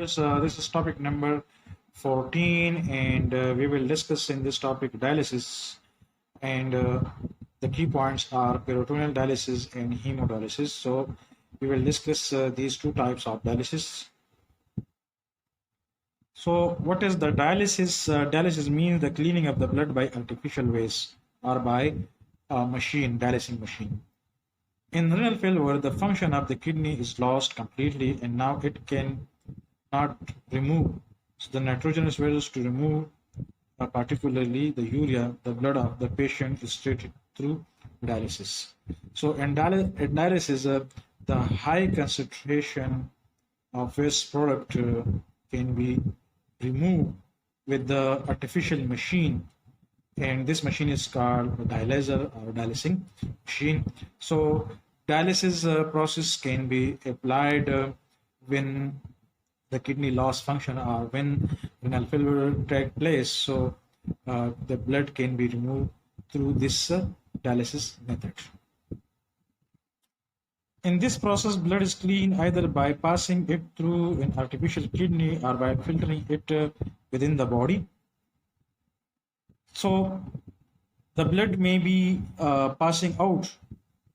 students, this is topic number 14, and we will discuss in this topic dialysis. And the key points are peritoneal dialysis and hemodialysis. So we will discuss these two types of dialysis. So what is the dialysis? Dialysis means the cleaning of the blood by artificial ways or by a machine, dialysing machine. In renal failure, the function of the kidney is lost completely, and now it can not remove the nitrogenous vessels to remove, particularly the urea. The blood of the patient is treated through dialysis. So in dialysis, the high concentration of waste product can be removed with the artificial machine, and this machine is called a dialyzer or dialysing machine. So dialysis process can be applied when the kidney loss function or when renal failure take place. So the blood can be removed through this dialysis method. In this process, blood is cleaned either by passing it through an artificial kidney or by filtering it within the body. So the blood may be passing out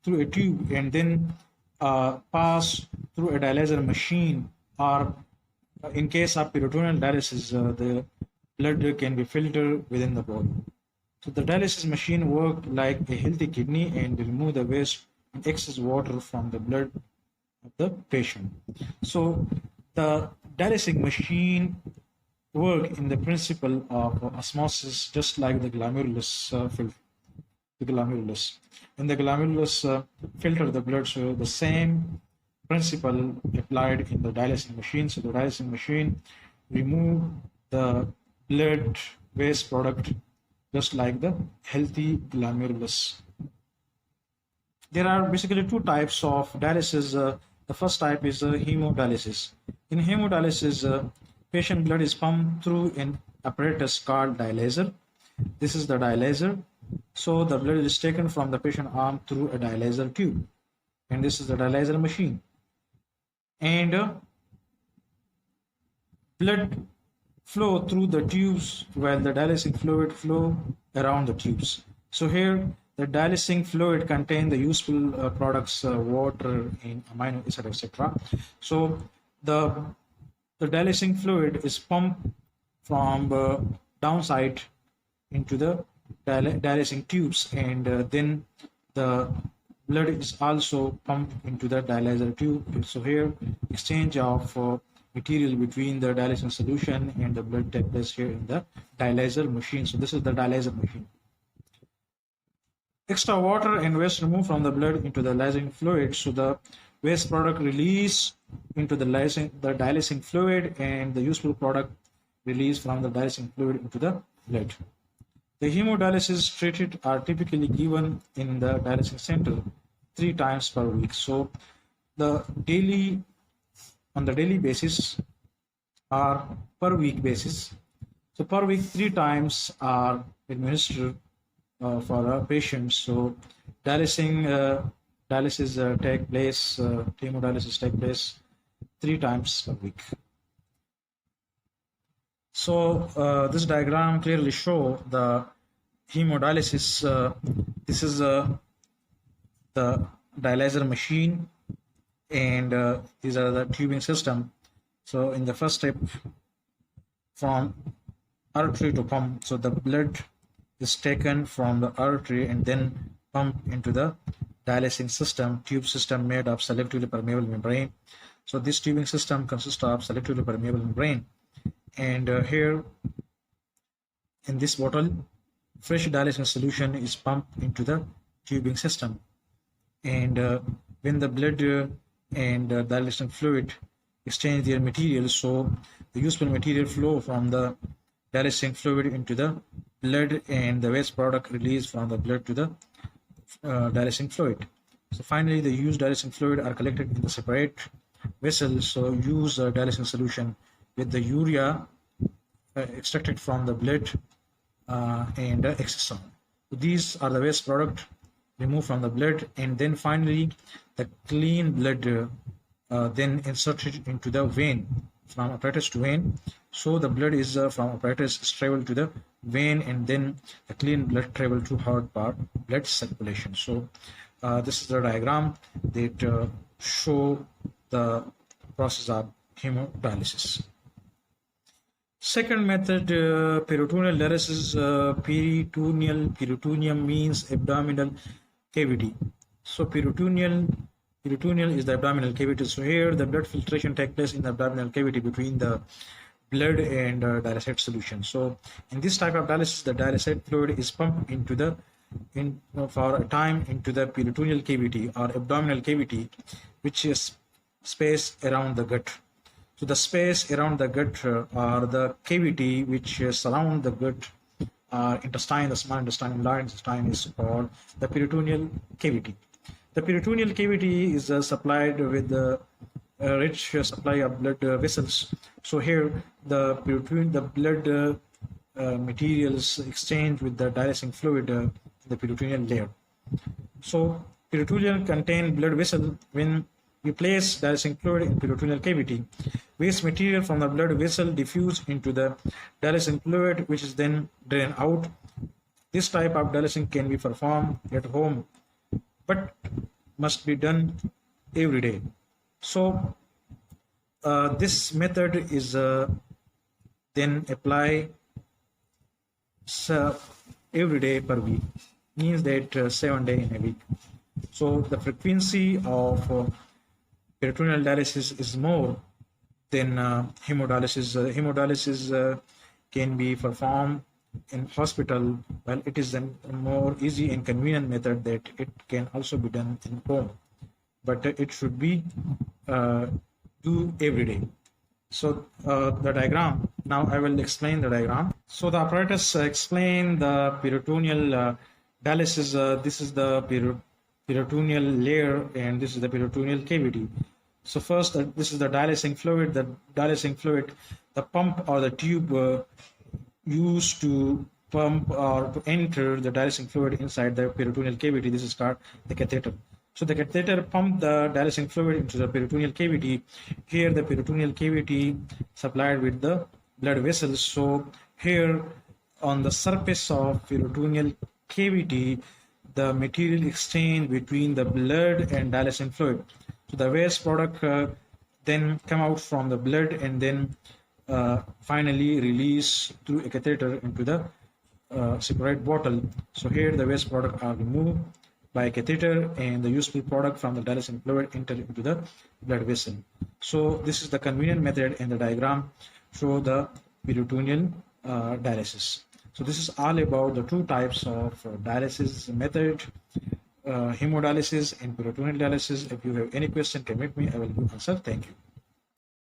through a tube and then pass through a dialyzer machine, or in case of peritoneal dialysis, the blood can be filtered within the body. So the dialysis machine works like a healthy kidney and remove the waste and excess water from the blood of the patient. So the dialysing machine work in the principle of osmosis, just like the glomerulus filter. The glomerulus. In the glomerulus filter the blood, so the same principle applied in the dialysing machine. So the dialysing machine remove the blood waste product just like the healthy glomerulus. There are basically two types of dialysis. The first type is hemodialysis. In hemodialysis, patient blood is pumped through an apparatus called dialyzer. This is the dialyzer. So the blood is taken from the patient arm through a dialyzer tube, and this is the dialyzer machine. And blood flow through the tubes while the dialysing fluid flow around the tubes. So here the dialysing fluid contains the useful products, water and amino acid, etc. So the dialysing fluid is pumped from downside into the dialysing tubes, and then the blood is also pumped into the dialyzer tube. So here exchange of material between the dialysing solution and the blood takes place here in the dialyzer machine. So this is the dialyzer machine. Extra water and waste removed from the blood into the dialysing fluid. So the waste product released into the dialysing fluid, and the useful product released from the dialysing fluid into the blood. The hemodialysis treated are typically given in the dialysis center 3 times per week. So on the daily basis or per week basis. So per week 3 times are administered for a patient. So hemodialysis take place 3 times per week. So this diagram clearly shows the hemodialysis. This is the dialyzer machine, and these are the tubing system. So in the first step, from artery to pump, so the blood is taken from the artery and then pumped into the dialysing system, tube system made of selectively permeable membrane. So this tubing system consists of selectively permeable membrane, and here in this bottle, fresh dialysing solution is pumped into the tubing system, and when the blood and dialysing fluid exchange their materials, so the useful material flow from the dialysing fluid into the blood, and the waste product released from the blood to the dialysing fluid. So finally, the used dialysing fluid are collected in the separate vessels. So use dialysing solution with the urea extracted from the blood and excision. So these are the waste product removed from the blood, and then finally the clean blood then inserted into the vein from apparatus to vein. So the blood is from apparatus is travel to the vein, and then the clean blood travel to heart part blood circulation. So this is the diagram that show the process of hemodialysis. Second method, peritoneal dialysis. Peritoneum means abdominal cavity. So peritoneal is the abdominal cavity. So here the blood filtration takes place in the abdominal cavity between the blood and dialysate solution. So in this type of dialysis, the dialysate fluid is pumped into the for a time into the peritoneal cavity or abdominal cavity, which is space around the gut. So the space around the gut or the cavity which surround the gut intestine, the small intestine and large intestine, is called the peritoneal cavity. The peritoneal cavity is supplied with the rich supply of blood vessels. So here the blood materials exchange with the dialysing fluid in the peritoneal layer. So peritoneal contain blood vessel. When you place dialysing fluid in peritoneal cavity, waste material from the blood vessel diffuse into the dialysing fluid, which is then drained out. This type of dialysing can be performed at home, but must be done every day. So this method is then apply every day per week, means that 7 days in a week. So the frequency of peritoneal dialysis is more than hemodialysis. Hemodialysis can be performed in hospital, while it is a more easy and convenient method that it can also be done in home, but it should be do every day. So the diagram, now I will explain the diagram. So the apparatus explain the peritoneal dialysis. This is the peritoneal layer, and this is the peritoneal cavity. So first, this is the dialysing fluid. The dialysing fluid, the pump or the tube used to pump or to enter the dialysing fluid inside the peritoneal cavity. This is called the catheter. So the catheter pump the dialysing fluid into the peritoneal cavity. Here the peritoneal cavity supplied with the blood vessels. So here on the surface of peritoneal cavity, the material exchange between the blood and dialysing fluid. So the waste product then come out from the blood and then finally release through a catheter into the separate bottle. So here the waste product are removed by a catheter, and the useful product from the dialysing fluid enter into the blood vessel. So this is the convenient method, and the diagram show the peritoneal dialysis. So this is all about the two types of dialysis method, hemodialysis and peritoneal dialysis. If you have any question, can meet me. I will give answer. Thank you.